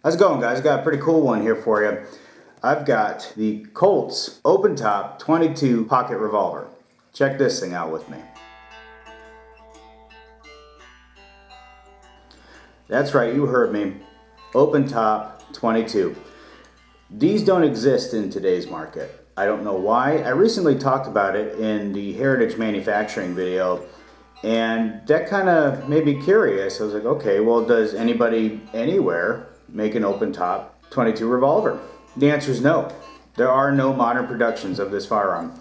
How's it going, guys? Got a pretty cool one here for you. I've got the Colts Open Top 22 Pocket Revolver. Check this thing out with me. That's right, you heard me. Open Top 22. These don't exist in today's market. I don't know why. I recently talked about it in the Heritage Manufacturing video, and that kind of made me curious. I was like, okay, well, does anybody anywhere make an open top 22 revolver? The answer is no. There are no modern productions of this firearm.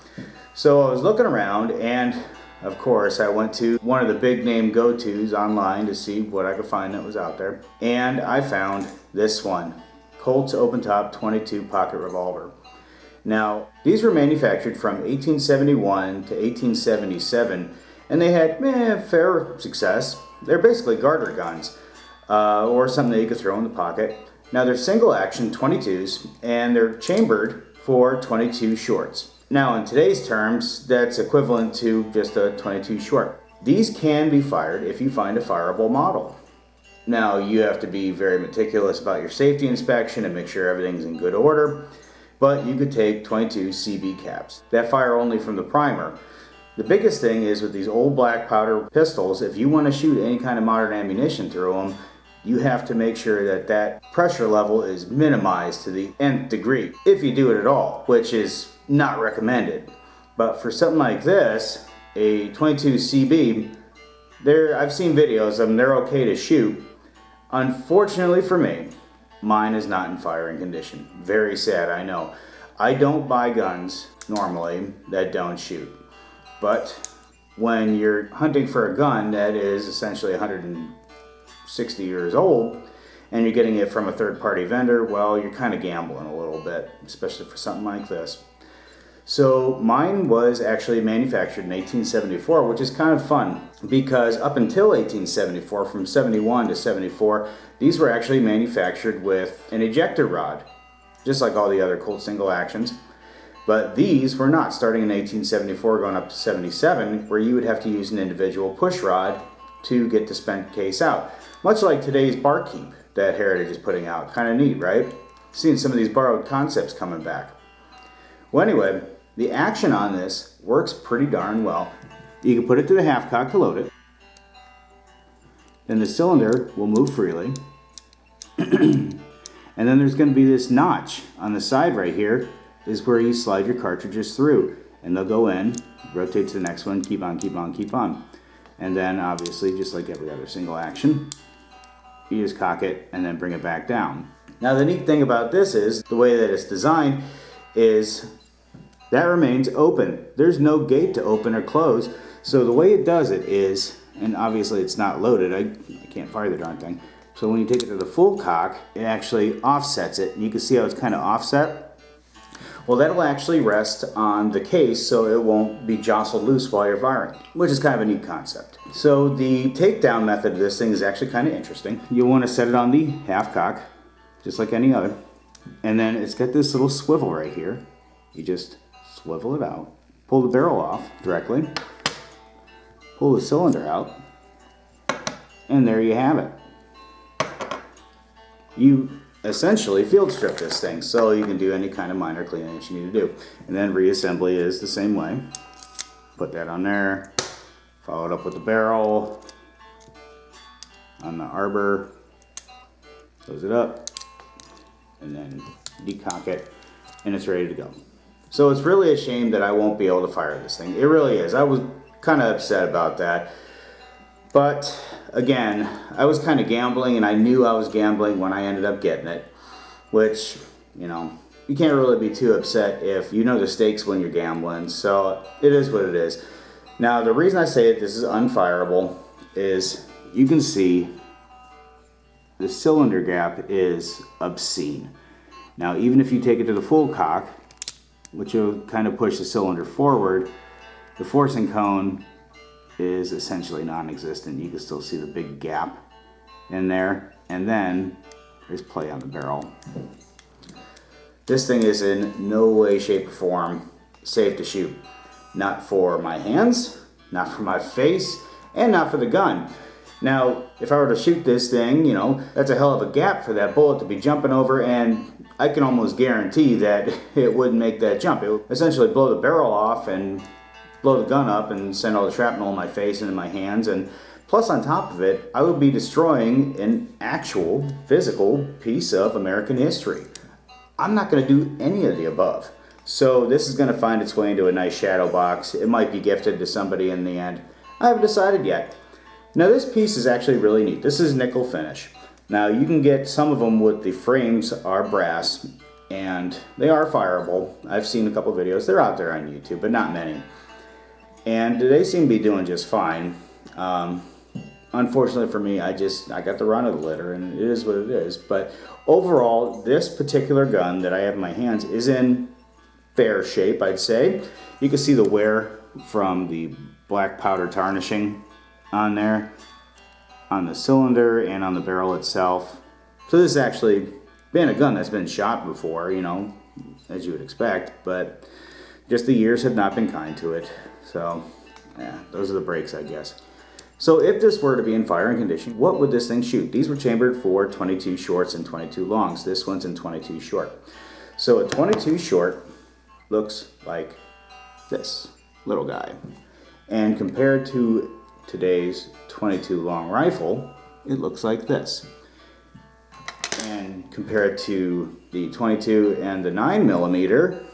So I was looking around, and of course I went to one of the big name go-tos online to see what I could find that was out there, and I found this one, Colts Open Top 22 Pocket Revolver. Now, these were manufactured from 1871 to 1877, and they had fair success. They're basically garter guns, or something that you could throw in the pocket. Now, they're single action 22s, and they're chambered for 22 shorts. Now, in today's terms, that's equivalent to just a 22 short. These can be fired if you find a fireable model. Now, you have to be very meticulous about your safety inspection and make sure everything's in good order, but you could take 22 CB caps that fire only from the primer. The biggest thing is with these old black powder pistols, if you want to shoot any kind of modern ammunition through them, you have to make sure that that pressure level is minimized to the nth degree, if you do it at all, which is not recommended. But for something like this, a 22 CB, I've seen videos of them, they're okay to shoot. Unfortunately for me, mine is not in firing condition. Very sad, I know. I don't buy guns normally that don't shoot. But when you're hunting for a gun that is essentially 160 years old and you're getting it from a third-party vendor, well, you're kind of gambling a little bit, especially for something like this. So mine was actually manufactured in 1874, which is kind of fun because up until 1874, from 71 to 74, these were actually manufactured with an ejector rod, just like all the other Colt single actions. But these were not, starting in 1874 going up to 77, where you would have to use an individual push rod to get the spent case out. Much like today's barkeep that Heritage is putting out. Kind of neat, right? Seeing some of these borrowed concepts coming back. Well, anyway, the action on this works pretty darn well. You can put it to the half cock to load it. Then the cylinder will move freely. And then there's going to be this notch on the side right here is where you slide your cartridges through. And they'll go in, rotate to the next one, keep on, keep on, keep on. And then obviously, just like every other single action, you just cock it and then bring it back down. Now the neat thing about this is, the way that it's designed is that remains open. There's no gate to open or close. So the way it does it is, and obviously it's not loaded, I can't fire the darn thing. So when you take it to the full cock, it actually offsets it. And you can see how it's kind of offset. Well, that'll actually rest on the case so it won't be jostled loose while you're firing, which is kind of a neat concept. So the takedown method of this thing is actually kind of interesting. You'll want to set it on the half cock, just like any other. And then it's got this little swivel right here. You just swivel it out, pull the barrel off directly, pull the cylinder out, and there you have it. You essentially field strip this thing so you can do any kind of minor cleaning that you need to do. And then reassembly is the same way. Put that on there, follow it up with the barrel on the arbor, close it up, and then decock it, and it's ready to go. So it's really a shame that I won't be able to fire this thing. It really is. I was kind of upset about that. But again, I was kind of gambling, and I knew I was gambling when I ended up getting it. Which, you know, you can't really be too upset if you know the stakes when you're gambling. So it is what it is. Now, the reason I say this is unfireable is you can see the cylinder gap is obscene. Now, even if you take it to the full cock, which will kind of push the cylinder forward, the forcing cone is essentially non-existent. You can still see the big gap in there, and then there's play on the barrel. This thing is in no way, shape, or form safe to shoot. Not for my hands, not for my face, and not for the gun. Now, if I were to shoot this thing, you know, that's a hell of a gap for that bullet to be jumping over, and I can almost guarantee that it wouldn't make that jump. It would essentially blow the barrel off and blow the gun up and send all the shrapnel in my face and in my hands, and plus on top of it, I would be destroying an actual physical piece of American history. I'm not going to do any of the above. So this is going to find its way into a nice shadow box. It might be gifted to somebody in the end. I haven't decided yet. Now this piece is actually really neat. This is nickel finish. Now you can get some of them with the frames are brass and they are fireable. I've seen a couple videos. They're out there on YouTube, but not many. And they seem to be doing just fine. Unfortunately for me, I got the run of the litter, and it is what it is. But overall, this particular gun that I have in my hands is in fair shape, I'd say. You can see the wear from the black powder tarnishing on there, on the cylinder and on the barrel itself. So this has actually been a gun that's been shot before, you know, as you would expect, but just the years have not been kind to it. So yeah, those are the breaks, I guess. So if this were to be in firing condition, what would this thing shoot? These were chambered for 22 shorts and 22 longs. This one's in 22 short. So a 22 short looks like this little guy. And compared to today's 22 long rifle, it looks like this. And compared to the 22 and the 9mm,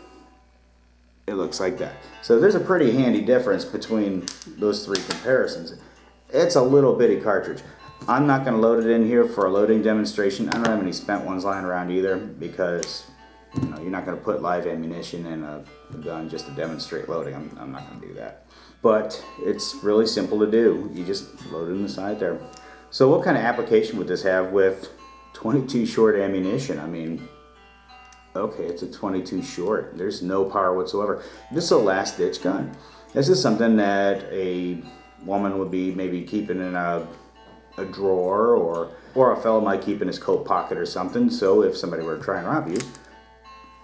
it looks like that. So there's a pretty handy difference between those three comparisons. It's a little bitty cartridge. I'm not going to load it in here for a loading demonstration. I don't have any spent ones lying around either, because you know, you're not going to put live ammunition in a gun just to demonstrate loading. I'm not going to do that. But it's really simple to do. You just load it in the side there. So what kind of application would this have with 22 short ammunition? I mean, okay, it's a 22 short. There's no power whatsoever. This is a last ditch gun. This is something that a woman would be maybe keeping in a drawer, or a fellow might keep in his coat pocket or something. So if somebody were to try and rob you,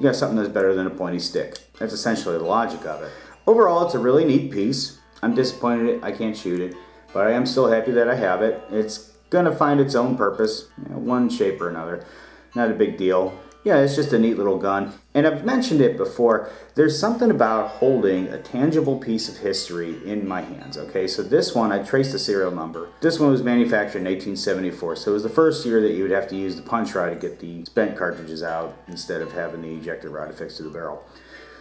you got something that's better than a pointy stick. That's essentially the logic of it. Overall, it's a really neat piece. I'm disappointed I can't shoot it, but I am still happy that I have it. It's gonna find its own purpose, you know, one shape or another. Not a big deal. Yeah, it's just a neat little gun. And I've mentioned it before, there's something about holding a tangible piece of history in my hands, okay? So this one, I traced the serial number. This one was manufactured in 1874, so it was the first year that you would have to use the punch rod to get the spent cartridges out instead of having the ejector rod affixed to the barrel.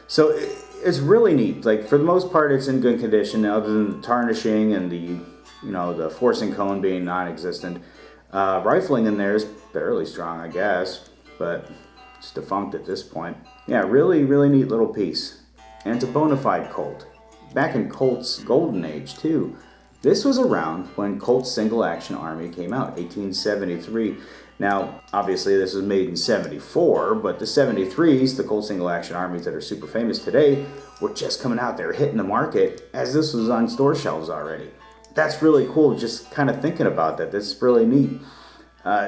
So it's really neat. Like, for the most part, it's in good condition, other than the tarnishing and the, you know, the forcing cone being non-existent. Rifling in there is fairly strong, I guess, but it's defunct at this point. Yeah, really, really neat little piece. And it's a bona fide Colt. Back in Colt's golden age, too. This was around when Colt's single action army came out, 1873. Now, obviously this was made in 74, but the 73s, the Colt single action armies that are super famous today, were just coming out. They were hitting the market as this was on store shelves already. That's really cool, just kind of thinking about that. That's really neat.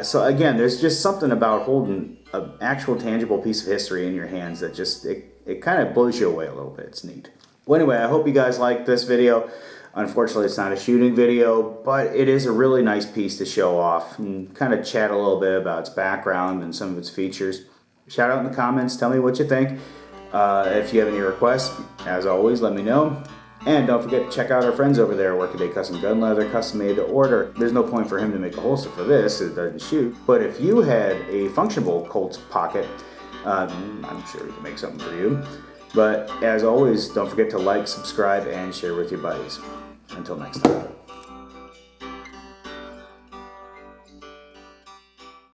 So again, there's just something about holding an actual tangible piece of history in your hands that just, it kind of blows you away a little bit. It's neat. Well, anyway, I hope you guys liked this video. Unfortunately, it's not a shooting video, but it is a really nice piece to show off and kind of chat a little bit about its background and some of its features. Shout out in the comments, tell me what you think. If you have any requests, as always, let me know. And don't forget to check out our friends over there, Workaday Custom Gun Leather, custom made to order. There's no point for him to make a holster for this, it doesn't shoot. But if you had a functional Colt pocket, I'm sure we can make something for you. But as always, don't forget to like, subscribe, and share with your buddies. Until next time.